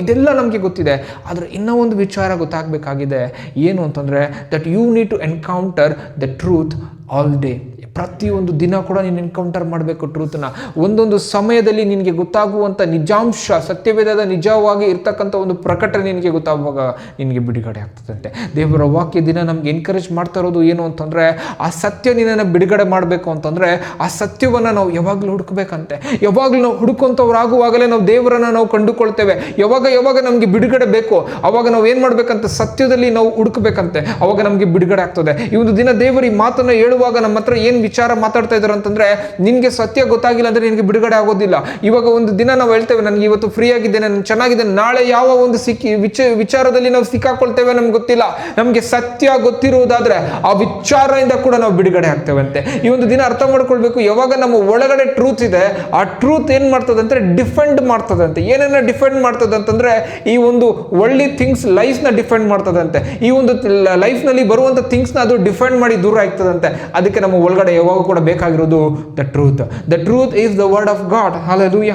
ಇದೆಲ್ಲ ನಮಗೆ ಗೊತ್ತಿದೆ. ಆದರೆ ಇನ್ನೂ ಒಂದು ವಿಚಾರ ಗೊತ್ತಾಗಬೇಕಾಗಿದೆ. ಏನು ಅಂತಂದರೆ that you need to encounter the truth all day. ಪ್ರತಿಯೊಂದು ದಿನ ಕೂಡ ನೀನು ಎನ್ಕೌಂಟರ್ ಮಾಡಬೇಕು ಟ್ರೂತ್ನ. ಒಂದೊಂದು ಸಮಯದಲ್ಲಿ ನಿನಗೆ ಗೊತ್ತಾಗುವಂಥ ನಿಜಾಂಶ, ಸತ್ಯವೇದದ ನಿಜವಾಗಿ ಇರ್ತಕ್ಕಂಥ ಒಂದು ಪ್ರಕಟಣೆ ನಿನಗೆ ಗೊತ್ತಾಗುವಾಗ ನಿನಗೆ ಬಿಡುಗಡೆ ಆಗ್ತದಂತೆ. ದೇವರ ವಾಕ್ಯ ದಿನ ನಮ್ಗೆ ಎನ್ಕರೇಜ್ ಮಾಡ್ತಾ ಇರೋದು ಏನು ಅಂತಂದರೆ, ಆ ಸತ್ಯ ನಿನ್ನನ್ನು ಬಿಡುಗಡೆ ಮಾಡಬೇಕು ಅಂತಂದರೆ ಆ ಸತ್ಯವನ್ನು ನಾವು ಯಾವಾಗಲೂ ಹುಡುಕಬೇಕಂತೆ. ಯಾವಾಗಲೂ ನಾವು ಹುಡುಕುವಂಥವ್ರಾಗುವಾಗಲೇ ನಾವು ದೇವರನ್ನು ನಾವು ಕಂಡುಕೊಳ್ತೇವೆ. ಯಾವಾಗ ನಮಗೆ ಬಿಡುಗಡೆ ಬೇಕು ಅವಾಗ ನಾವು ಏನು ಮಾಡಬೇಕಂತ ಸತ್ಯದಲ್ಲಿ ನಾವು ಹುಡುಕಬೇಕಂತೆ. ಅವಾಗ ನಮಗೆ ಬಿಡುಗಡೆ ಆಗ್ತದೆ. ಈ ಒಂದು ದಿನ ದೇವರು ಈ ಮಾತನ್ನು ಹೇಳುವಾಗ ನಮ್ಮ ಹತ್ರ ಏನು ವಿಚಾರ ಮಾತಾಡ್ತಾ ಇದ್ದಾರೆ ಅಂತಂದ್ರೆ, ನಿನಗೆ ಸತ್ಯ ಗೊತ್ತಾಗಿಲ್ಲ ಅಂದ್ರೆ ನಿನಗೆ ಬಿಡುಗಡೆ ಆಗೋದಿಲ್ಲ. ಇವಾಗ ಒಂದು ದಿನ ನಾವು ಹೇಳ್ತೇವೆ ನನಗೆ ಇವತ್ತು ಫ್ರೀ ಆಗಿದ್ದೇನೆ, ನಾನು ಚೆನ್ನಾಗಿದ್ದೇನೆ, ನಾಳೆ ಯಾವ ಒಂದು ವಿಚಾರದಲ್ಲಿ ನಾವು ಸಿಕ್ಕಾಕೊಳ್ತೇವೆ ನಮ್ಗೆ ಗೊತ್ತಿಲ್ಲ. ನಮಗೆ ಸತ್ಯ ಗೊತ್ತಿರುವುದಾದ್ರೆ ಆ ವಿಚಾರದಿಂದ ಕೂಡ ನಾವು ಬಿಡುಗಡೆ ಆಗ್ತೇವಂತೆ. ಈ ಒಂದು ದಿನ ಅರ್ಥ ಮಾಡ್ಕೊಳ್ಬೇಕು, ಯಾವಾಗ ನಮ್ಮ ಒಳಗಡೆ ಟ್ರೂತ್ ಇದೆ, ಆ ಟ್ರೂತ್ ಏನ್ ಮಾಡ್ತದೆ ಅಂದ್ರೆ ಡಿಫೆಂಡ್ ಮಾಡ್ತದಂತೆ. ಏನನ್ನ ಡಿಫೆಂಡ್ ಮಾಡ್ತದೆ ಅಂತಂದ್ರೆ, ಈ ಒಂದು ಒಳ್ಳೆ ಥಿಂಗ್ಸ್ ಲೈಫ್ ನ ಡಿಫೆಂಡ್ ಮಾಡ್ತದಂತೆ. ಈ ಒಂದು ಲೈಫ್ ನಲ್ಲಿ ಬರುವಂತ ಥಿಂಗ್ಸ್ ನ ಅದು ಡಿಫೆಂಡ್ ಮಾಡಿ ದೂರ ಆಗ್ತದಂತೆ. ಅದಕ್ಕೆ ನಮ್ಮ ಒಳಗಡೆ ಯಾವಾಗ ಕೂಡ ಬೇಕಾಗಿರೋದು the truth. The truth is the word of god. Hallelujah.